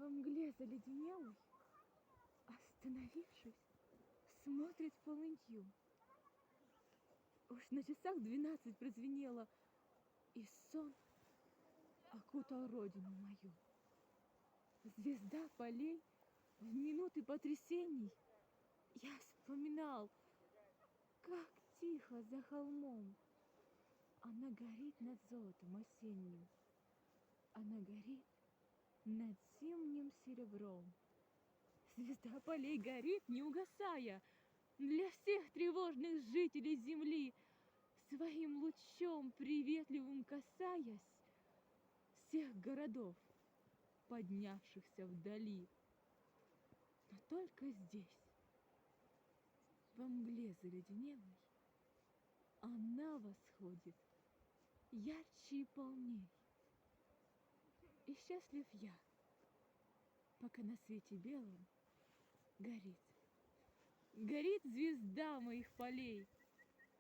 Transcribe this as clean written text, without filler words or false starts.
Во мгле заледенелой, остановившись, смотрит в полынью. Уж на часах 12 прозвенело, и сон окутал родину мою. Звезда полей в минуты потрясений я вспоминал, как тихо за холмом она горит над золотом осенним, она горит над зимним серебром. Звезда полей горит, не угасая, для всех тревожных жителей земли, своим лучом приветливым касаясь всех городов, поднявшихся вдали. Но только здесь, во мгле заледенелой, она восходит ярче и полней. И счастлив я, пока на свете белом горит звезда моих полей.